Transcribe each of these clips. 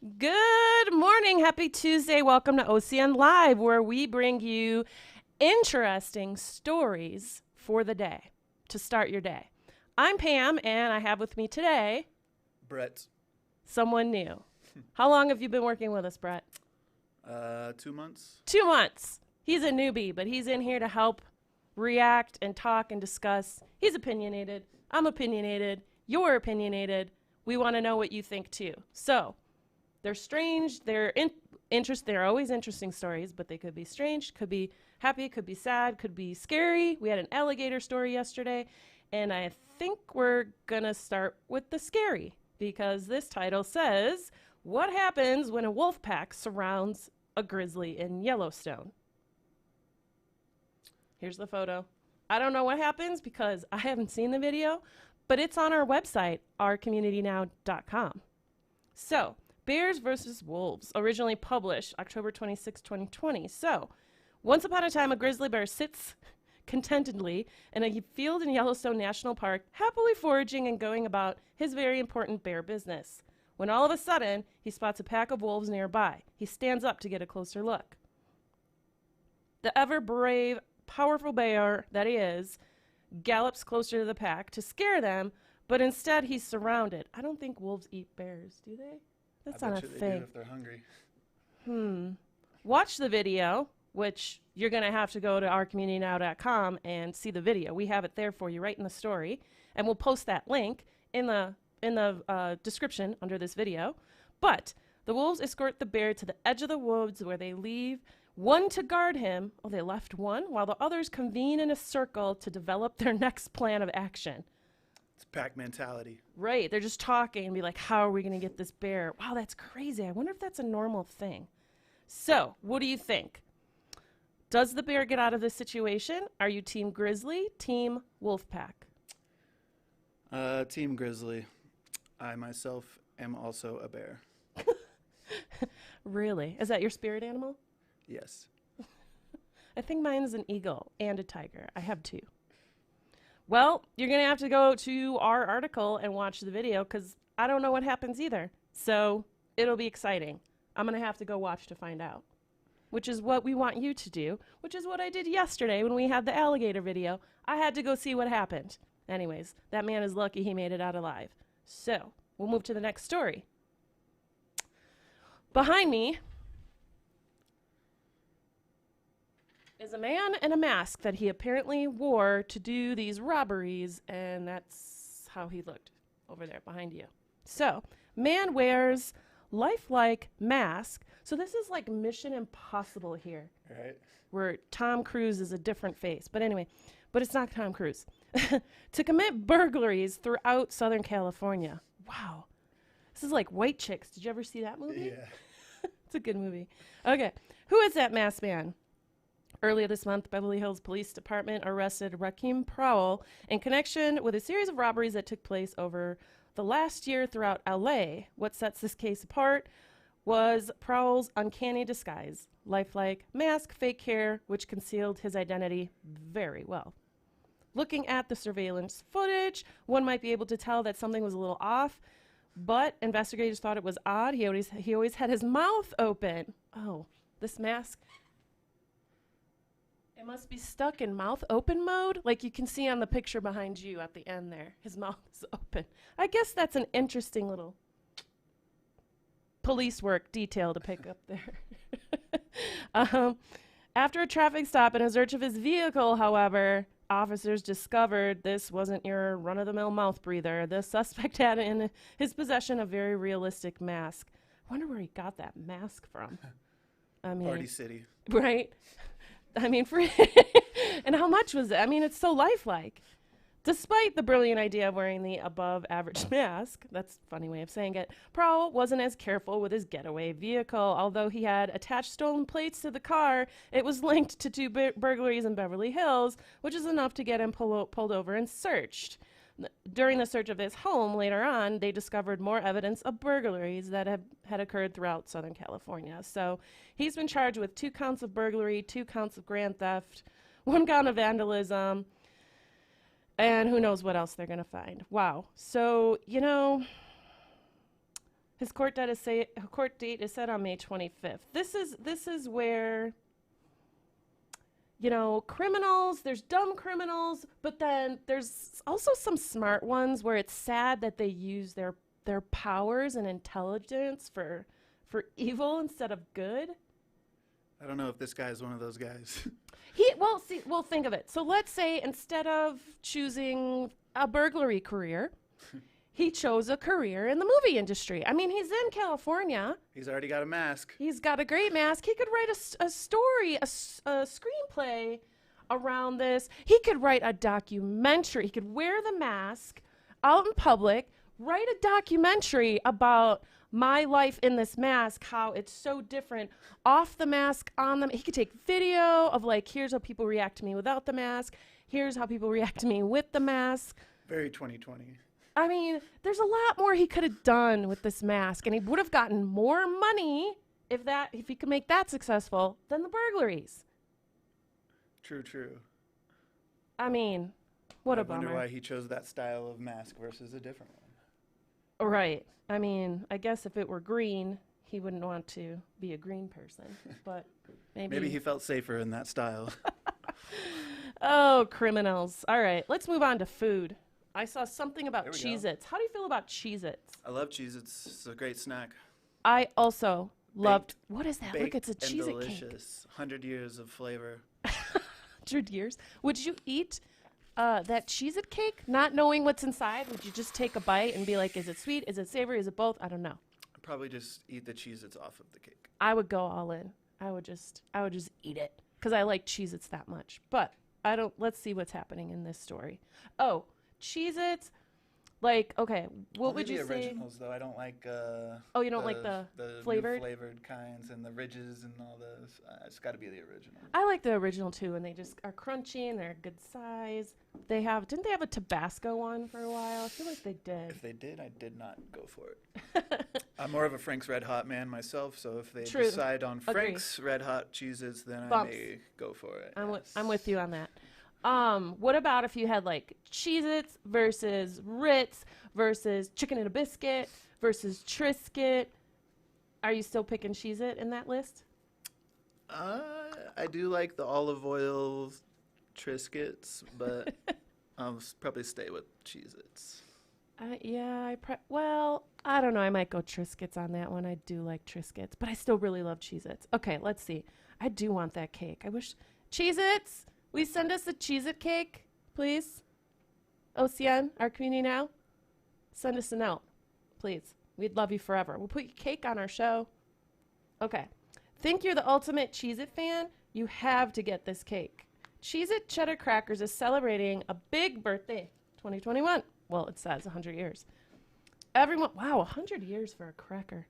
Good morning. Happy Tuesday. Welcome to OCN Live, where we bring you interesting stories for the day to start your day. I'm Pam, and I have with me today Brett. someone new. How long have you been working with us, Brett? 2 months. 2 months. He's a newbie, but he's in here to help react and talk and discuss. He's opinionated. I'm opinionated. You're opinionated. We want to know what you think, too. So, they're strange. They're always interesting stories, but they could be strange, could be happy, could be sad, could be scary. We had an alligator story yesterday, and I think we're going to start with the scary because this title says, "What happens when a wolf pack surrounds a grizzly in Yellowstone?" Here's the photo. I don't know what happens because I haven't seen the video, but it's on our website, ourcommunitynow.com. So, Bears versus Wolves, originally published October 26, 2020. So, once upon a time, a grizzly bear sits contentedly in a field in Yellowstone National Park, happily foraging and going about his very important bear business. When all of a sudden, he spots a pack of wolves nearby. He stands up to get a closer look. The ever-brave, powerful bear that he is gallops closer to the pack to scare them, but instead he's surrounded. I don't think wolves eat bears, do they? That's not a thing. They do if they're hungry. Watch the video, which you're going to have to go to ourcommunitynow.com and see the video. We have it there for you right in the story, and we'll post that link in the description under this video. But the wolves escort the bear to the edge of the woods where they leave one to guard him. Oh, they left one, while the others convene in a circle to develop their next plan of action. It's pack mentality. Right. They're just talking and be like, how are we going to get this bear? Wow, that's crazy. I wonder if that's a normal thing. So, what do you think? Does the bear get out of this situation? Are you team grizzly, team wolf pack? Team Grizzly. I myself am also a bear. Really? Is that your spirit animal? Yes. I think mine is an eagle and a tiger. I have two. Well, you're going to have to go to our article and watch the video because I don't know what happens either. So it'll be exciting. I'm going to have to go watch to find out, which is what we want you to do, which is what I did yesterday when we had the alligator video. I had to go see what happened. Anyways, that man is lucky he made it out alive. So we'll move to the next story. Behind me is a man in a mask that he apparently wore to do these robberies, and that's how he looked over there behind you. So, man wears lifelike mask. So this is like Mission Impossible here, Right. where Tom Cruise is a different face. But anyway, but it's not Tom Cruise. To commit burglaries throughout Southern California. Wow. This is like White Chicks. Did you ever see that movie? Yeah. It's a good movie. Okay. Who is that masked man? Earlier this month, Beverly Hills Police Department arrested Rakeem Prowell in connection with a series of robberies that took place over the last year throughout LA. What sets this case apart was Prowell's uncanny disguise, lifelike mask, fake hair, which concealed his identity very well. Looking at the surveillance footage, one might be able to tell that something was a little off, but investigators thought it was odd. He always had his mouth open. Oh, this mask. It must be stuck in mouth open mode, like you can see on the picture behind you at the end there. His mouth is open. I guess that's an interesting little police work detail to pick up there. After a traffic stop and a search of his vehicle, however, officers discovered this wasn't your run-of-the-mill mouth breather. The suspect had in his possession a very realistic mask. I wonder where he got that mask from. I mean, Party City. right? I mean, and how much was it? I mean, it's so lifelike. Despite the brilliant idea of wearing the above-average mask, that's a funny way of saying it, Prowell wasn't as careful with his getaway vehicle. Although he had attached stolen plates to the car, it was linked to two burglaries in Beverly Hills, which is enough to get him pulled over and searched. During the search of his home later on, they discovered more evidence of burglaries that had occurred throughout Southern California. So he's been charged with 2 counts of burglary, 2 counts of grand theft, 1 count of vandalism, and who knows what else they're going to find. Wow. So, His court date is set on May 25th. This is where, you know, criminals, there's dumb criminals, but then there's also some smart ones where it's sad that they use their powers and intelligence for evil instead of good. I don't know if this guy is one of those guys. Well, think of it. So let's say instead of choosing a burglary career, he chose a career in the movie industry. I mean, he's in California. He's already got a mask. He's got a great mask. He could write a story, a screenplay around this. He could write a documentary. He could wear the mask out in public, write a documentary about my life in this mask, how it's so different off the mask, on them. He could take video of like, here's how people react to me without the mask. Here's how people react to me with the mask. Very 2020. I mean, there's a lot more he could have done with this mask, and he would have gotten more money if he could make that successful than the burglaries. True. I mean, what a bummer. I wonder why he chose that style of mask versus a different one. Right. I mean, I guess if it were green, he wouldn't want to be a green person, but maybe he felt safer in that style. Oh, criminals. All right, let's move on to food. I saw something about There we Cheez-Its. How do you feel about Cheez-Its? I love Cheez-Its. It's a great snack. I also loved. Baked- What is that? Look, Baked it's a and Cheez-It cake. delicious. 100 years of flavor. 100 years. Would you eat that Cheez-It cake, not knowing what's inside? Would you just take a bite and be like, is it sweet? Is it savory? Is it both? I don't know. I'd probably just eat the Cheez-Its off of the cake. I would go all in. I would just eat it because I like Cheez-Its that much. But I don't. Let's see what's happening in this story. Oh, Cheez-Its. Like, okay, what Only would you the say? originals, though. I don't like. Oh, you don't like the new flavored? flavored kinds and the ridges and all those. It's got to be the original. I like the original too, and they just are crunchy and they're a good size. Didn't they have a Tabasco one for a while? I feel like they did. If they did, I did not go for it. I'm more of a Frank's Red Hot man myself, so if they True. decide on Agree. Frank's Red Hot cheeses, then Bumps. I may go for it. I'm with you on that. What about if you had like Cheez-Its versus Ritz versus Chicken and a Biscuit versus Triscuit? Are you still picking Cheez-It in that list? I do like the olive oil Triscuits, but I'll probably stay with Cheez-Its. Well, I don't know. I might go Triscuits on that one. I do like Triscuits, but I still really love Cheez-Its. Okay, let's see. I do want that cake. I wish Cheez-Its, will you send us a Cheez-It cake, please? OCN, our community now. Send us a note, please. We'd love you forever. We'll put your cake on our show. Okay. Think you're the ultimate Cheez-It fan? You have to get this cake. Cheez-It Cheddar Crackers is celebrating a big birthday, 2021. Well, it says 100 years. Wow, 100 years for a cracker.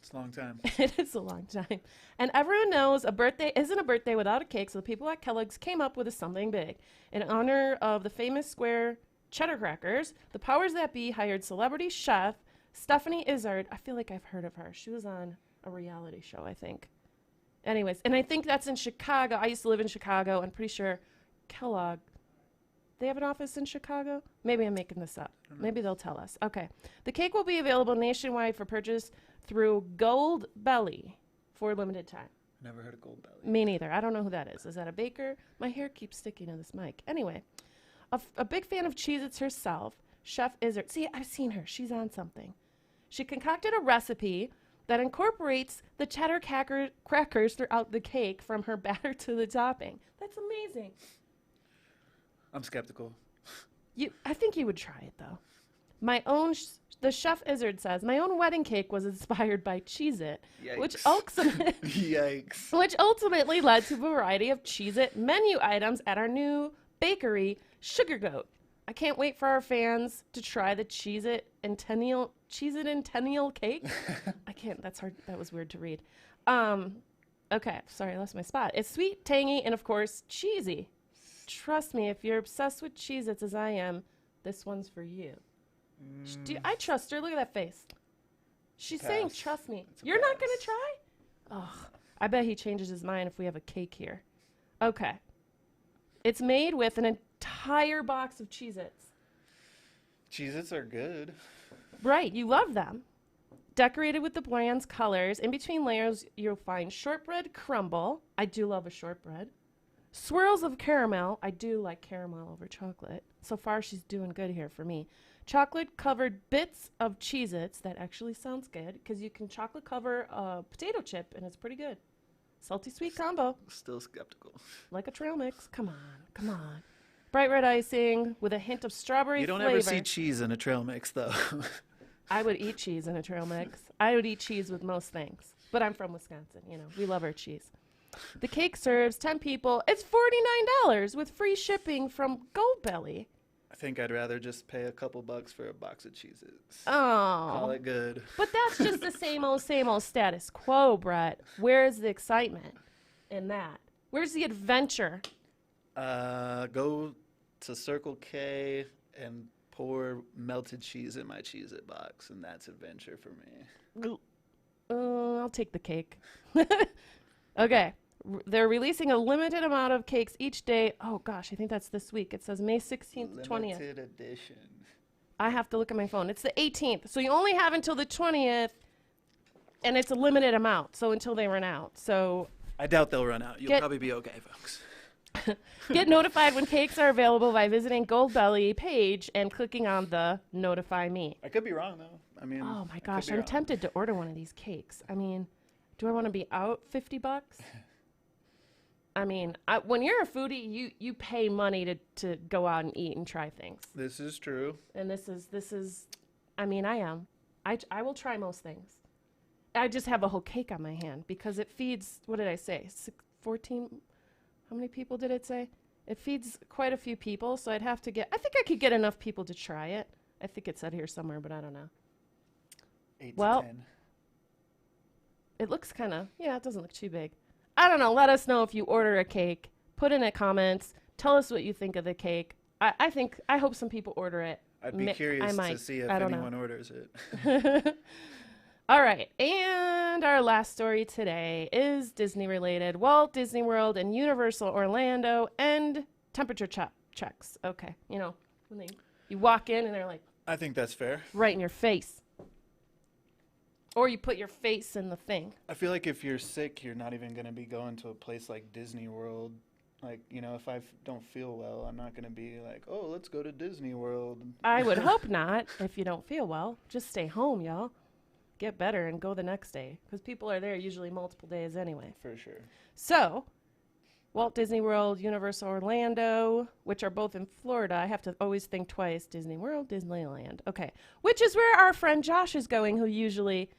It's a long time. It is a long time. And everyone knows a birthday isn't a birthday without a cake, so the people at Kellogg's came up with something big. In honor of the famous square cheddar crackers, the powers that be hired celebrity chef Stephanie Izzard. I feel like I've heard of her. She was on a reality show, I think. Anyways, and I think that's in Chicago. I used to live in Chicago. I'm pretty sure Kellogg, they have an office in Chicago? Maybe I'm making this up. Maybe they'll tell us. Okay. The cake will be available nationwide for purchase through Gold Belly for a limited time. Never heard of Gold Belly. Me neither. I don't know who that is. Is that a baker? My hair keeps sticking to this mic. Anyway, a big fan of Cheez-Its herself, Chef Izzard. See, I've seen her. She's on something. She concocted a recipe that incorporates the cheddar crackers throughout the cake from her batter to the topping. That's amazing. I'm skeptical. I think you would try it, though. The Chef Izzard says, my own wedding cake was inspired by Cheez-It, which ultimately led to a variety of Cheez-It menu items at our new bakery, Sugar Goat. I can't wait for our fans to try the Cheez-It Centennial cake. I can't. That's hard. That was weird to read. Okay. Sorry, I lost my spot. It's sweet, tangy, and of course, cheesy. Trust me, if you're obsessed with Cheez-Its as I am, this one's for you. I trust her. Look at that face. She's saying, trust me. You're not going to try? Oh, I bet he changes his mind if we have a cake here. Okay. It's made with an entire box of Cheez-Its. Cheez-Its are good. Right. You love them. decorated with the brand's colors. In between layers, you'll find shortbread crumble. I do love a shortbread. Swirls of caramel. I do like caramel over chocolate. So far, she's doing good here for me. Chocolate-covered bits of Cheez-Its. That actually sounds good because you can chocolate cover a potato chip, and it's pretty good. Salty-sweet combo. Still skeptical. Like a trail mix. Come on. Come on. Bright red icing with a hint of strawberry You don't flavor. ever see cheese in a trail mix, though. I would eat cheese in a trail mix. I would eat cheese with most things. But I'm from Wisconsin. You know, we love our cheese. The cake serves 10 people. It's $49 with free shipping from Goldbelly. I think I'd rather just pay a couple bucks for a box of Cheez-Its. Oh. Call it good. But that's just the same old status quo, Brett. Where's the excitement in that? Where's the adventure? Go to Circle K and pour melted cheese in my Cheez-It box, and that's adventure for me. I'll take the cake. Okay. They're releasing a limited amount of cakes each day. Oh, gosh, I think that's this week. It says May 16th to 20th. Limited edition. I have to look at my phone. It's the 18th. So you only have until the 20th, and it's a limited amount, so until they run out. So I doubt they'll run out. You'll probably be okay, folks. get notified when cakes are available by visiting Goldbelly page and clicking on the Notify Me. I could be wrong, though. I mean, Oh, my gosh, I'm tempted to order one of these cakes. I mean, do I want to be out $50? I mean, when you're a foodie, you pay money to go out and eat and try things. This is true. And this is, I mean, I am. I will try most things. I just have a whole cake on my hand because it feeds, what did I say, 14, how many people did it say? It feeds quite a few people, so I'd have to I think I could get enough people to try it. I think it said here somewhere, but I don't know. 8 Well, to 10. It looks kind of, yeah, it doesn't look too big. I don't know. Let us know if you order a cake. Put in the comments. Tell us what you think of the cake. I hope some people order it. I'd be curious to see if anyone orders it. All right. And our last story today is Disney related. Walt Disney World and Universal Orlando end temperature checks. Okay. You know, when you walk in and they're like, I think that's fair. Right in your face. Or you put your face in the thing. I feel like if you're sick, you're not even going to be going to a place like Disney World. Like, you know, if I don't feel well, I'm not going to be like, oh, let's go to Disney World. I would hope not. If you don't feel well, just stay home, y'all. Get better and go the next day. Because people are there usually multiple days anyway. For sure. So, Walt Disney World, Universal Orlando, which are both in Florida. I have to always think twice. Disney World, Disneyland. Okay. Which is where our friend Josh is going, who usually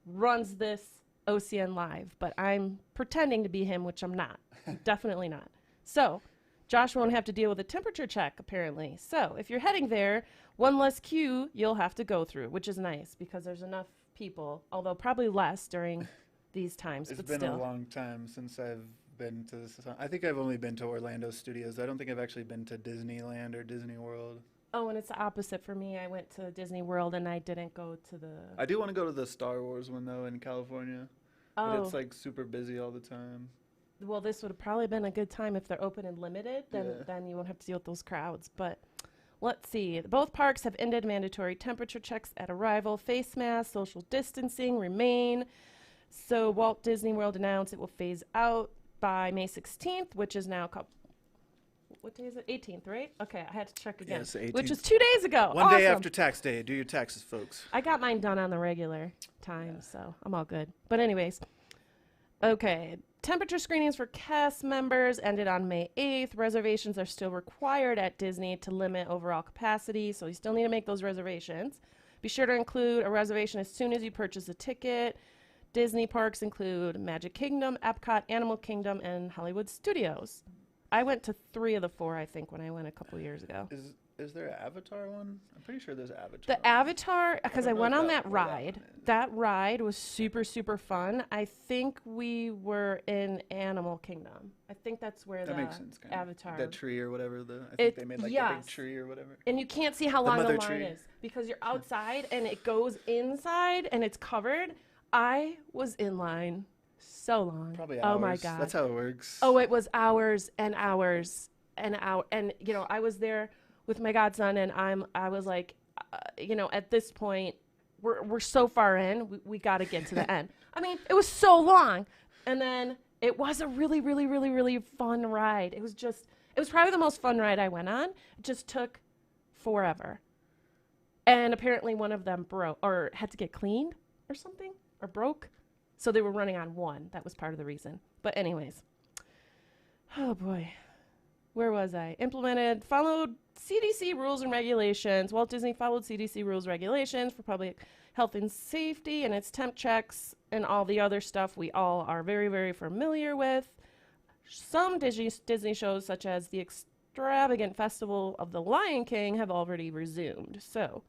runs this OCN live, but I'm pretending to be him, which I'm not. Definitely not. So Josh won't have to deal with a temperature check, apparently. So if you're heading there, one less queue you'll have to go through, which is nice because there's enough people, although probably less during these times. It's but been still. a long time since I've been to this. I think I've only been to Orlando Studios. I don't think I've actually been to Disneyland or Disney World. Oh, and it's the opposite for me. I went to Disney World and I didn't go to the... I do want to go to the Star Wars one, though, in California. Oh. But it's, like, super busy all the time. Well, this would have probably been a good time if they're open and limited. Then you won't have to deal with those crowds. But let's see. Both parks have ended mandatory temperature checks at arrival. Face masks, social distancing remain. So Walt Disney World announced it will phase out by May 16th, which is now... What day is it? 18th, right? Okay, I had to check again. Yes, 18th. Which was 2 days ago. One day after tax day. Do your taxes, folks. I got mine done on the regular time, so I'm all good. But anyways, okay. Temperature screenings for cast members ended on May 8th. Reservations are still required at Disney to limit overall capacity, so you still need to make those reservations. Be sure to include a reservation as soon as you purchase a ticket. Disney parks include Magic Kingdom, Epcot, Animal Kingdom, and Hollywood Studios. I went to 3 of the 4, I think, when I went a couple years ago. Is there an Avatar one? I'm pretty sure there's Avatar. The Avatar, because I went on that ride. That That ride was super, super fun. I think we were in Animal Kingdom. I think that's where that makes sense, kind Avatar. That tree or whatever. I think they made like a big tree or whatever. And you can't see how long the mother line tree. is because you're outside and it goes inside and it's covered. I was in line so long. Probably hours. Oh my God. That's how it works. Oh, it was hours and hours and hours. And, you know, I was there with my godson and I was like, you know, at this point, we're so far in, we got to get to the end. I mean, it was so long. And then it was a really, really, really, really fun ride. It was probably the most fun ride I went on. It just took forever. And apparently one of them broke or had to get cleaned or something or broke. So they were running on one. That was part of the reason. But anyways, oh boy, where was I? Followed CDC rules and regulations. Walt Disney followed CDC rules and regulations for public health and safety and its temp checks and all the other stuff we all are very, very familiar with. Some Disney shows, such as the extravagant Festival of the Lion King, have already resumed. So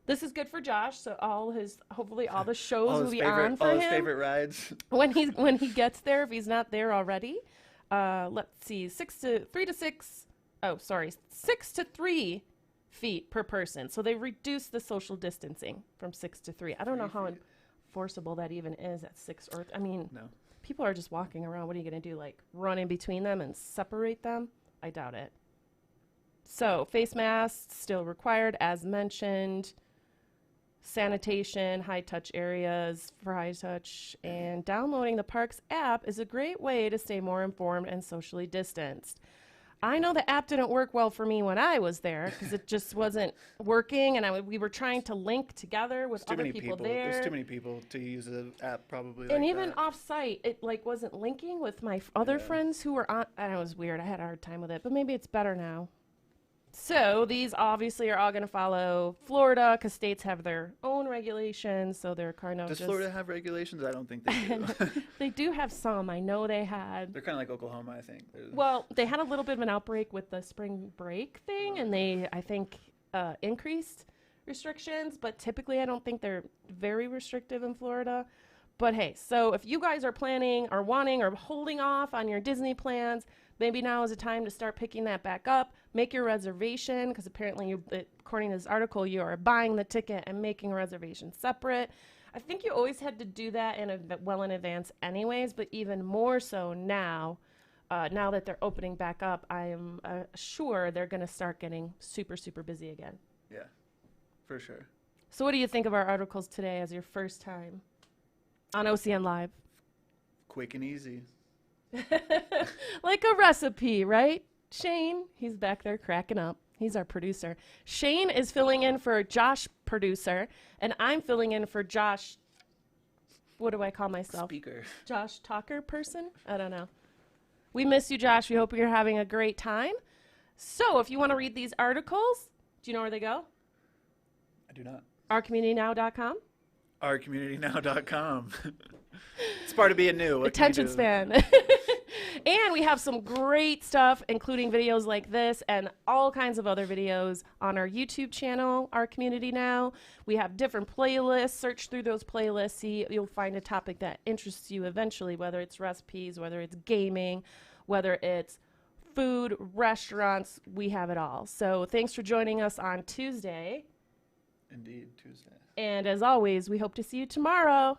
this is good for Josh. So hopefully all the shows will be on for him. All his favorite rides. when he gets there, if he's not there already. Let's see, 6 to 3 feet per person. So they reduced the social distancing from 6 to 3. I don't know how enforceable that even is at 6 or, I mean, No. People are just walking around. What are you going to do? Like run in between them and separate them? I doubt it. So face masks still required, as mentioned. Sanitation, high touch areas for high touch, and downloading the Parks app is a great way to stay more informed and socially distanced. I know the app didn't work well for me when I was there because it just wasn't working, and we were trying to link together with other people there. There's too many people to use the app probably. And like even that. off-site, it like wasn't linking with my other friends who were on. I know it was weird. I had a hard time with it, but maybe it's better now. So these obviously are all going to follow Florida because states have their own regulations. So they're kind of Does Florida have regulations? I don't think they do. They do have some. I know they had. They're kind of like Oklahoma, I think. Well, they had a little bit of an outbreak with the spring break thing, and they, I think, increased restrictions. But typically, I don't think they're very restrictive in Florida. But hey, so if you guys are planning or wanting or holding off on your Disney plans, maybe now is the time to start picking that back up. Make your reservation because apparently, according to this article, you are buying the ticket and making a reservation separate. I think you always had to do that well in advance anyways, but even more so now, now that they're opening back up, I am sure they're going to start getting super, super busy again. Yeah, for sure. So what do you think of our articles today as your first time on OCN Live? Quick and easy. Like a recipe, right? Shane, he's back there cracking up. He's our producer. Shane is filling in for Josh, producer, and I'm filling in for Josh. What do I call myself? Speaker. Josh, talker person? I don't know. We miss you, Josh. We hope you're having a great time. So if you want to read these articles, do you know where they go? I do not. ourcommunitynow.com. ourcommunitynow.com. It's part of being new. What Attention span. And we have some great stuff, including videos like this and all kinds of other videos on our YouTube channel, Our Community Now. We have different playlists. Search through those playlists. See, you'll find a topic that interests you eventually, whether it's recipes, whether it's gaming, whether it's food, restaurants. We have it all. So thanks for joining us on Tuesday. Indeed, Tuesday. And as always, we hope to see you tomorrow.